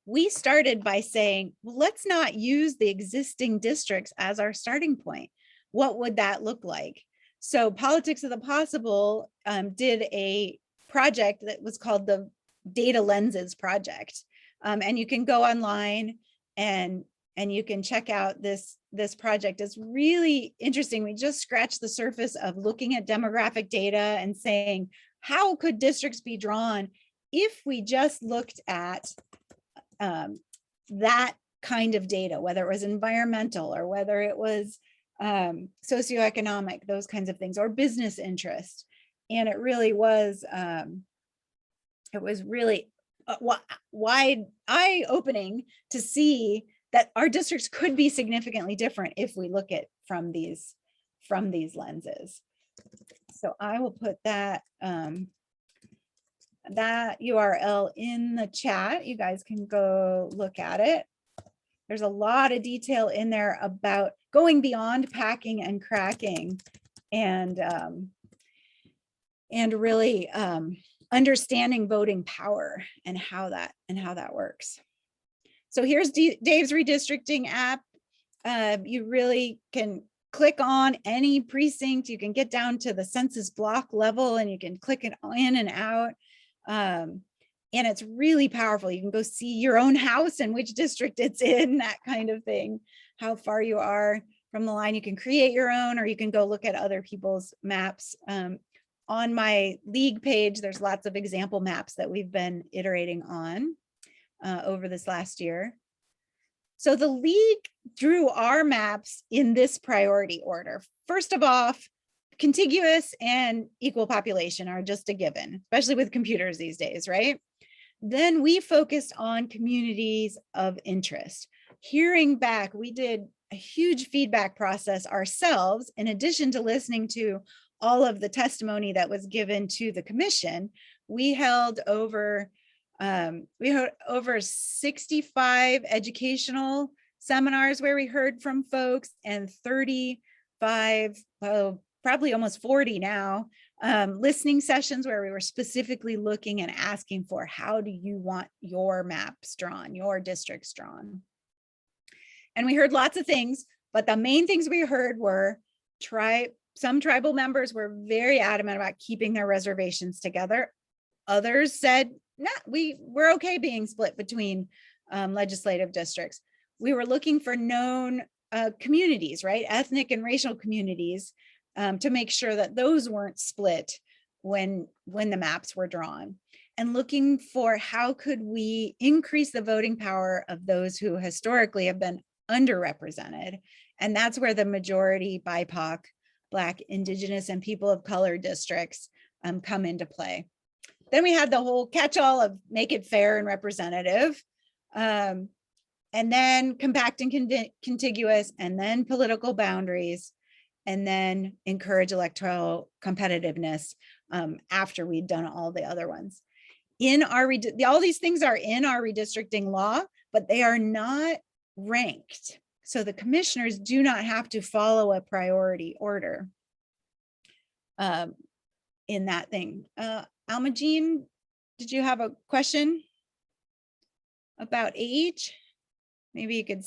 We started by saying, well, let's not use the existing districts as our starting point. What would that look like? So Politics of the Possible did a project that was called the Data Lenses Project. And you can go online and you can check out this project. It's really interesting. We just scratched the surface of looking at demographic data and saying, how could districts be drawn if we just looked at that kind of data, whether it was environmental or whether it was socioeconomic, those kinds of things, or business interest. And it really was, really wide eye-opening to see that our districts could be significantly different if we look at from these lenses. So I will put that that URL in the chat. You guys can go look at it. There's a lot of detail in there about going beyond packing and cracking, and really understanding voting power and how that works. So here's Dave's redistricting app. You really can click on any precinct. You can get down to the census block level and you can click it in and out. And it's really powerful. You can go see your own house and which district it's in, that kind of thing, how far you are from the line. You can create your own, or you can go look at other people's maps. On my league page, there's lots of example maps that we've been iterating on over this last year. So the league drew our maps in this priority order. First of all, contiguous and equal population are just a given, especially with computers these days, right? Then we focused on communities of interest. Hearing back, we did a huge feedback process ourselves, in addition to listening to all of the testimony that was given to the commission. We held over 65 educational seminars where we heard from folks, and 35, probably almost 40 now, listening sessions where we were specifically looking and asking for, how do you want your maps drawn, your districts drawn? And we heard lots of things, but the main things we heard were some tribal members were very adamant about keeping their reservations together. Others said, nah, we're okay being split between legislative districts. We were looking for known communities, right? Ethnic and racial communities, to make sure that those weren't split when the maps were drawn, and looking for how could we increase the voting power of those who historically have been underrepresented. And that's where the majority BIPOC, Black, Indigenous, and people of color districts come into play. Then we had the whole catch-all of make it fair and representative, and then compact and contiguous, and then political boundaries, and then encourage electoral competitiveness after we'd done all the other ones. All these things are in our redistricting law, but they are not ranked. So the commissioners do not have to follow a priority order in that thing. Alma Jean, did you have a question about age? Maybe you could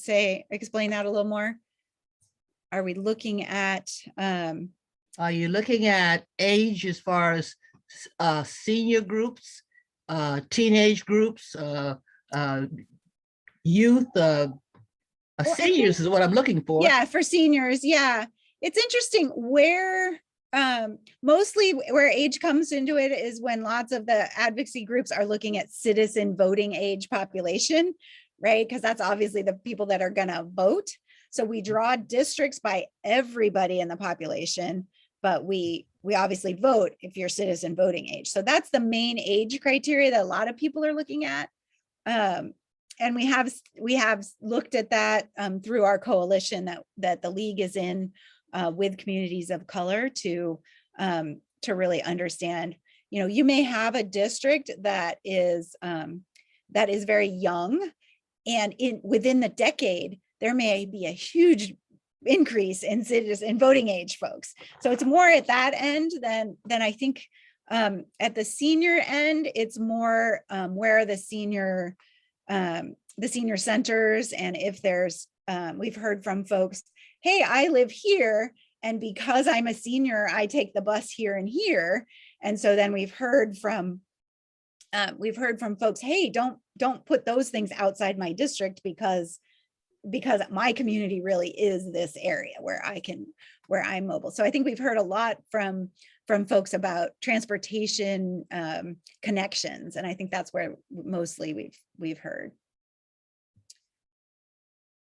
explain that a little more. Are we looking at? Are you looking at age as far as senior groups, teenage groups, youth? Seniors is what I'm looking for. Yeah, for seniors. Yeah, it's interesting where mostly where age comes into it is when lots of the advocacy groups are looking at citizen voting age population, right? Because that's obviously the people that are going to vote. So we draw districts by everybody in the population, but we obviously vote if you're citizen voting age. So that's the main age criteria that a lot of people are looking at. And we have looked at that through our coalition that the league is in with communities of color to really understand. You know, you may have a district that is very young, and within the decade there may be a huge increase in citizen voting age folks. So it's more at that end than I think at the senior end. It's more where are the senior centers, and if there's we've heard from folks, hey, I live here, and because I'm a senior, I take the bus here and here. And so then we've heard from folks, hey, don't put those things outside my district because my community really is this area where I'm mobile. So I think we've heard a lot from folks about transportation connections, and I think that's where mostly we've heard.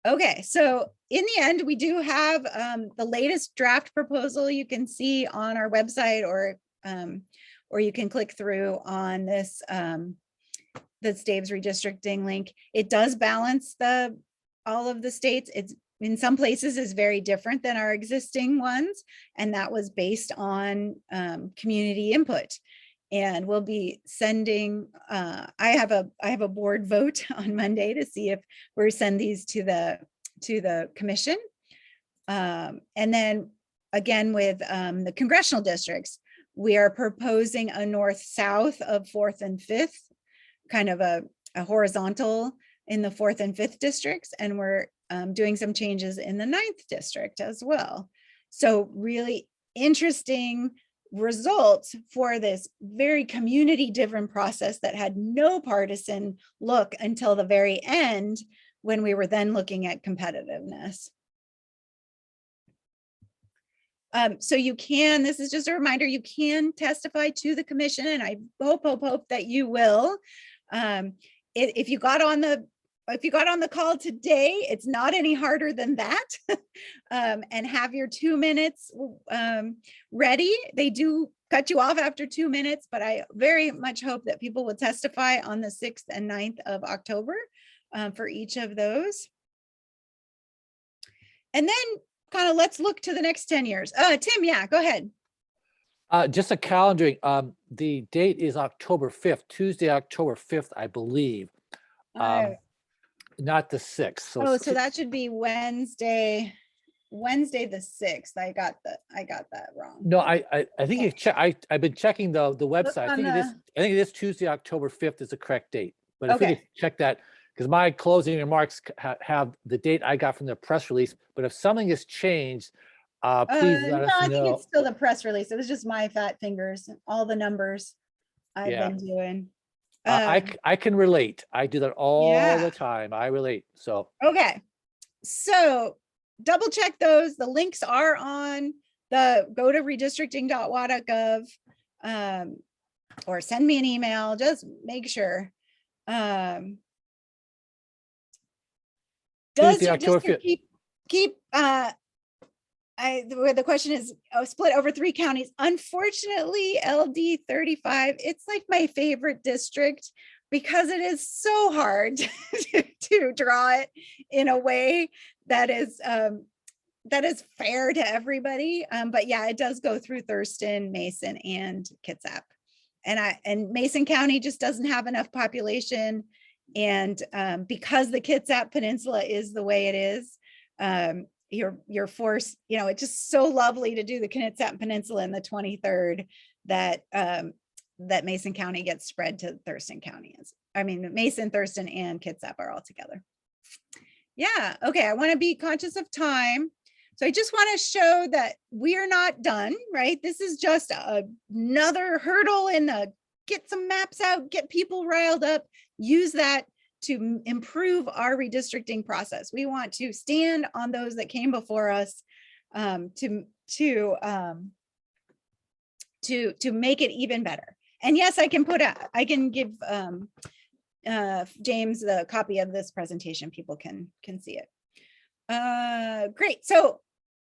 Okay, so in the end, we do have the latest draft proposal you can see on our website, or you can click through on this Dave's redistricting link. It does balance all of the states. It's in some places is very different than our existing ones, and that was based on community input. And we'll be sending, I have a board vote on Monday to see if we send these to the commission. And then again, with the congressional districts, we are proposing a north-south of 4th and 5th, kind of a horizontal in the 4th and 5th districts. And we're doing some changes in the 9th district as well. So really interesting results for this very community driven process that had no partisan look until the very end, when we were then looking at competitiveness. So you can, this is just a reminder, you can testify to the commission, and I hope that you will. If you got on the call today, it's not any harder than that. And have your 2 minutes ready. They do cut you off after 2 minutes, but I very much hope that people will testify on the 6th and 9th of October for each of those. And then kind of let's look to the next 10 years. Tim, yeah, go ahead. Just a calendaring. The date is October 5th, Tuesday, October 5th, I believe. Not the 6th. So that should be Wednesday the 6th. I got that wrong. No, I think you check. I've been checking the website. Look I think it is Tuesday, October 5th is the correct date. But if we could check that, because my closing remarks have the date I got from the press release. But if something has changed, please let us I know. think it's still the press release. It was just my fat fingers, all the numbers I've been doing. I can relate. I do that all the time. I relate. So okay, so double check those. The links are on go to redistricting.wa.gov, or send me an email. Just make sure. Does your district keep the question is split over 3 counties? Unfortunately, LD 35, it's like my favorite district because it is so hard to draw it in a way that is fair to everybody. But yeah, it does go through Thurston, Mason, and Kitsap. And Mason County just doesn't have enough population. And because the Kitsap Peninsula is the way it is, you're forced, it's just so lovely to do the Kitsap Peninsula in the 23rd that Mason County gets spread to Thurston County. I mean, Mason, Thurston, and Kitsap are all together. Yeah, okay, I want to be conscious of time. So I just want to show that we're not done, right? This is just another hurdle in the get some maps out, get people riled up, use that to improve our redistricting process. We want to stand on those that came before us to make it even better. And yes, I can give James the copy of this presentation. People can see it. Great. So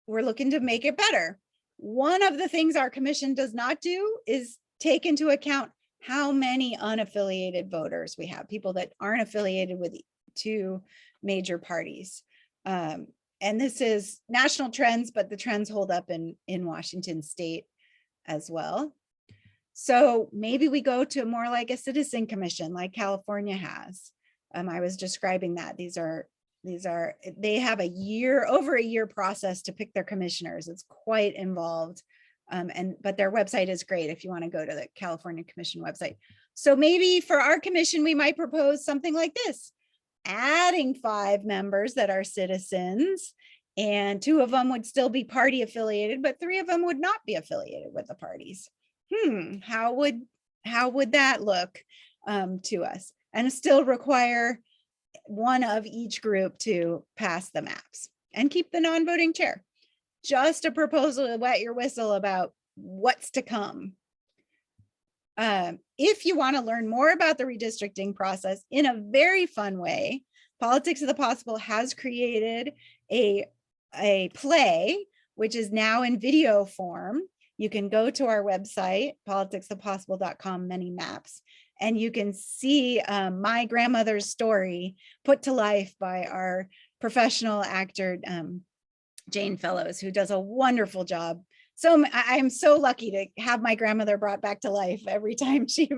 we're looking to make it better. One of the things our commission does not do is take into account how many unaffiliated voters we have, people that aren't affiliated with 2 major parties. And this is national trends, but the trends hold up in Washington state as well. So maybe we go to more like a citizen commission like California has. I was describing that. They have over a year process to pick their commissioners. It's quite involved. But their website is great if you want to go to the California Commission website. So maybe for our commission, we might propose something like this, adding 5 members that are citizens, and 2 of them would still be party affiliated, but 3 of them would not be affiliated with the parties. How would that look to us? And still require 1 of each group to pass the maps and keep the non-voting chair. Just a proposal to wet your whistle about what's to come. If you want to learn more about the redistricting process in a very fun way, Politics of the Possible has created a play, which is now in video form. You can go to our website, politicsofthepossible.com, many maps, and you can see my grandmother's story put to life by our professional actor, Jane Fellows, who does a wonderful job. So I'm so lucky to have my grandmother brought back to life every time she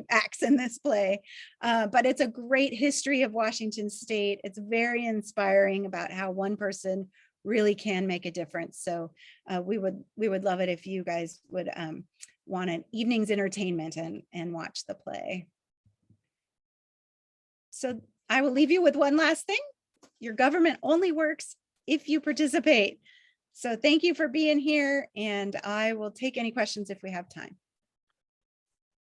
acts in this play. But it's a great history of Washington state. It's very inspiring about how one person really can make a difference. So we would love it if you guys would want an evening's entertainment and watch the play. So I will leave you with one last thing. Your government only works if you participate. So thank you for being here, and I will take any questions if we have time.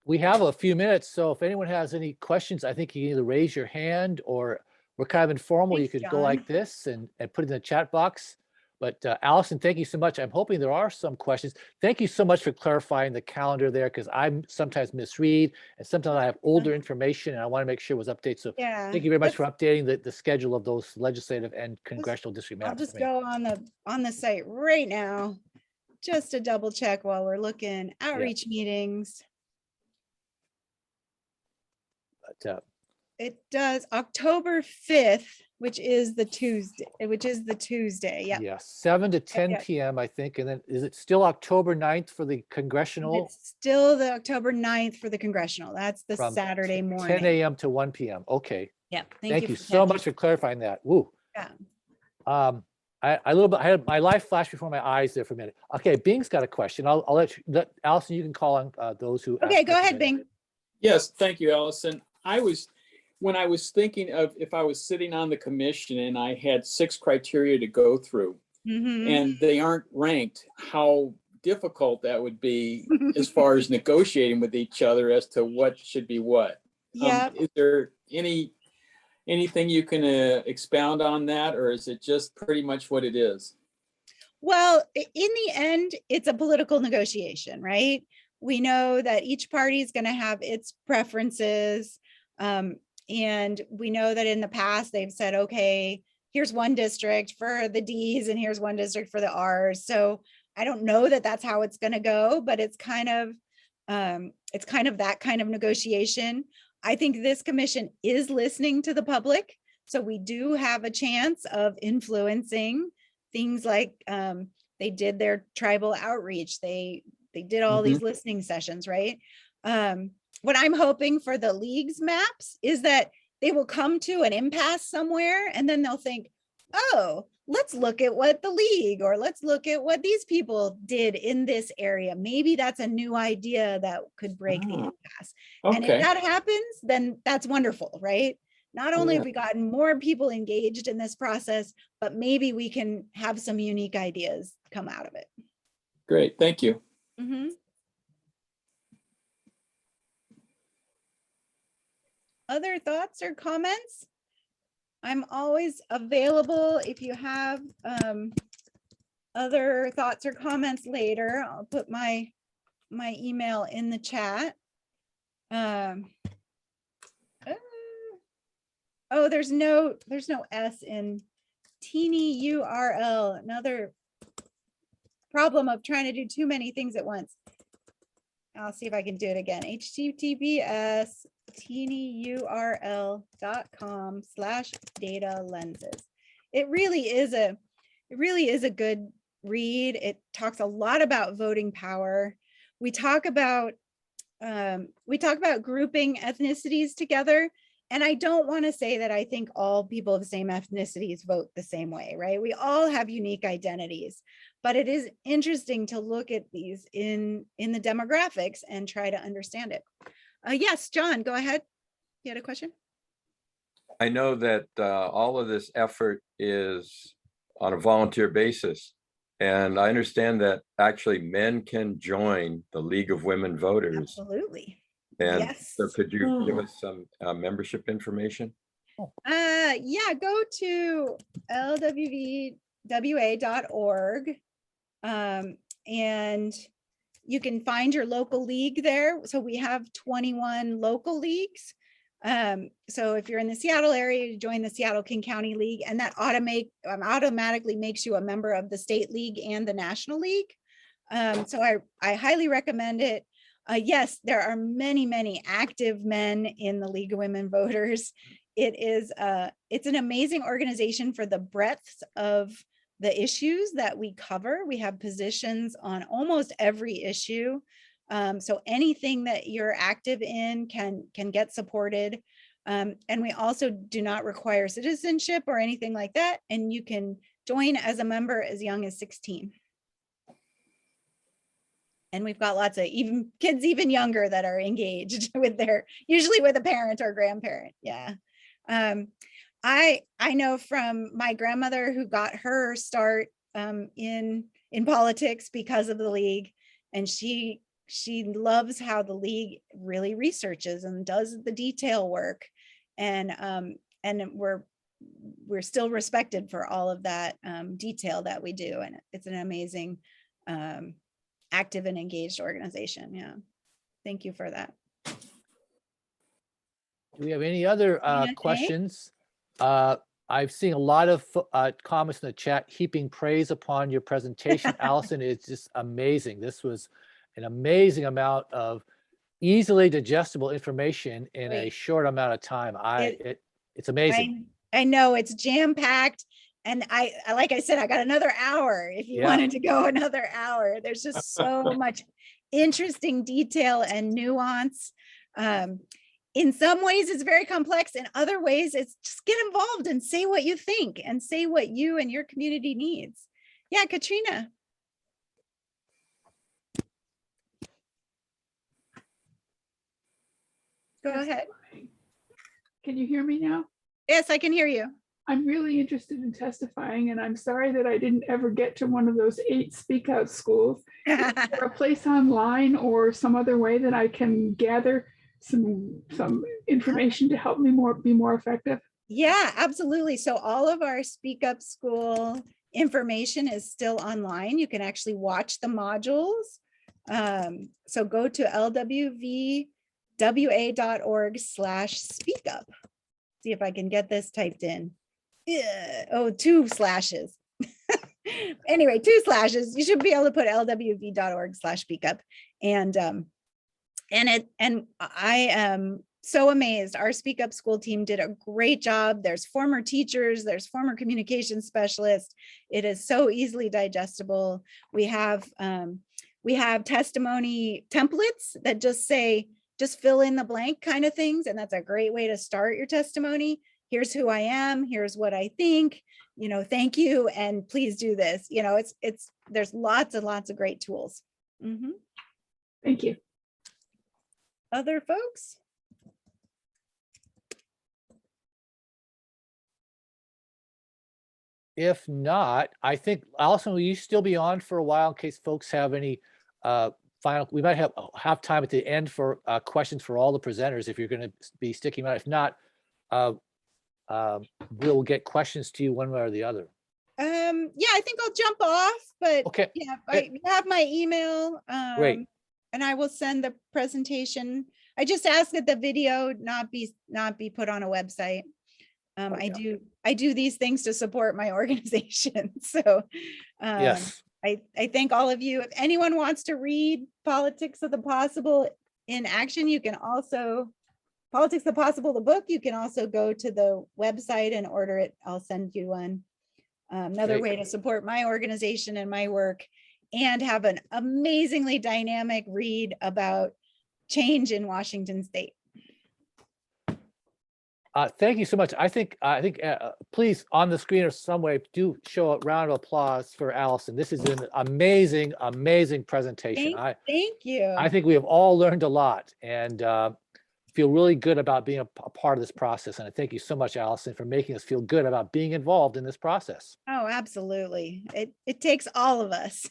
We have a few minutes, so if anyone has any questions, I think you can either raise your hand, or we're kind of informal. You Thanks, could go like John. this and put it in the chat box. But Allison, thank you so much. I'm hoping there are some questions. Thank you so much for clarifying the calendar there, because I'm sometimes misread and sometimes I have older information and I want to make sure it was updated. So Yeah. thank you very much let's- for updating the schedule of those legislative and congressional district I'll maps. just for me. go on the site right now, just to double check while we're looking. Outreach meetings. But, It does October 5th, which is the Tuesday. Yeah. yeah, 7 to 10 yeah. p.m. I think. And then is it still October 9th for the congressional? It's still the October 9th for the congressional. That's the From Saturday 10 morning. a.m. to 1 p.m. Okay. Yeah. Thank you for so catching- much for clarifying that. Woo. Yeah. I had my life flash before my eyes there for a minute. Okay, Bing's got a question. I'll let Allison, you can call on those who. Okay, ask go questions ahead, right Bing. now. Yes, thank you, Allison. When I was thinking of if I was sitting on the commission and I had 6 criteria to go through Mhm. and they aren't ranked, how difficult that would be as far as negotiating with each other as to what should be what. Yeah. Is there anything you can expound on that, or is it just pretty much what it is? Well, in the end, it's a political negotiation, right? We know that each party is going to have its preferences. And we know that in the past, they've said, okay, here's one district for the Ds and here's one district for the Rs. So I don't know that that's how it's going to go, but it's kind of that kind of negotiation. I think this commission is listening to the public. So we do have a chance of influencing things like they did their tribal outreach. They did all these listening sessions, right? What I'm hoping for the league's maps is that they will come to an impasse somewhere and then they'll think, oh, let's look at what the league, or let's look at what these people did in this area. Maybe that's a new idea that could break the impasse. And if Okay, that happens, then that's wonderful, right? Not only have we gotten more people engaged in this process, but maybe we can have some unique ideas come out of it. great, thank you. Mhm. Other thoughts or comments? I'm always available if you have other thoughts or comments later. I'll put my email in the chat. Oh, there's no S in teeny URL. Another problem of trying to do too many things at once. I'll see if I can do it again. HTTPS tinyurl.com/data lenses. It really is a good read. It talks a lot about voting power. We talk about grouping ethnicities together. And I don't want to say that I think all people of the same ethnicities vote the same way, right? We all have unique identities, but it is interesting to look at these in the demographics and try to understand it. Yes, John, go ahead. You had a question? I know that all of this effort is on a volunteer basis. And I understand that actually men can join the League of Women Voters. Absolutely. And Yes. so could you give us some membership information? Yeah, go to lwva.org and you can find your local league there. So we have 21 local leagues. So if you're in the Seattle area, you join the Seattle King County League, and that automatically makes you a member of the state league and the national league. So I highly recommend it. Yes, there are many active men in the League of Women Voters. It's an amazing organization for the breadth of the issues that we cover. We have positions on almost every issue. So anything that you're active in can get supported. And we also do not require citizenship or anything like that. And you can join as a member as young as 16. And we've got lots of kids even younger that are engaged usually with a parent or grandparent. Yeah. I know from my grandmother who got her start in politics because of the league, and she loves how the league really researches and does the detail work, and we're still respected for all of that detail that we do, and it's an amazing active and engaged organization. Yeah, thank you for that. Do we have any other Anything? questions? I've seen a lot of comments in the chat heaping praise upon your presentation, Allison. It's just amazing. This was an amazing amount of easily digestible information in a Right. short amount of time. It's amazing. I know it's jam-packed, and I like I said, I got another hour if you Yeah. wanted to go another hour. There's just so much interesting detail and nuance. In some ways it's very complex, in other ways it's just get involved and say what you think and say what you and your community needs. Yeah, Katrina. Go ahead. Can you hear me now? Yes, I can hear you. I'm really interested in testifying, and I'm sorry that I didn't ever get to one of those 8 speak out schools. Is there a place online or some other way that I can gather some information to help me be more effective? Yeah, absolutely. So all of our Speak Up School information is still online. You can actually watch the modules. So go to lwva.org/speakup. See if I can get this typed in. Yeah. Oh, 2 slashes. Anyway, 2 slashes. You should be able to put lwv.org/speakup. And I am so amazed. Our Speak Up School team did a great job. There's former teachers, there's former communication specialists. It is so easily digestible. We have testimony templates that just say, just fill in the blank kind of things. And that's a great way to start your testimony. Here's who I am. Here's what I think, thank you. And please do this. There's lots and lots of great tools. Mm-hmm. Thank you. Other folks? If not, I think, Allison, will you still be on for a while in case folks have any final, we might have time at the end for questions for all the presenters if you're going to be sticking around. If not, we'll get questions to you one way or the other. Yeah, I think I'll jump off, but Okay. yeah, I have my email. Great. And I will send the presentation. I just ask that the video not be put on a website. I do these things to support my organization. So Yes. I thank all of you. If anyone wants to read Politics of the Possible in Action, you can also, Politics of the Possible, the book, you can also go to the website and order it. I'll send you one. Another Great. way to support my organization and my work, and have an amazingly dynamic read about change in Washington State. Thank you so much. I think please, on the screen or some way, do show a round of applause for Allison. This is an amazing, amazing presentation. Thank you. I think we have all learned a lot and feel really good about being a part of this process. And I thank you so much, Allison, for making us feel good about being involved in this process. Oh, absolutely. It takes all of us.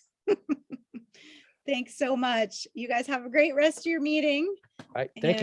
Thanks so much. You guys have a great rest of your meeting. All right. Thank you.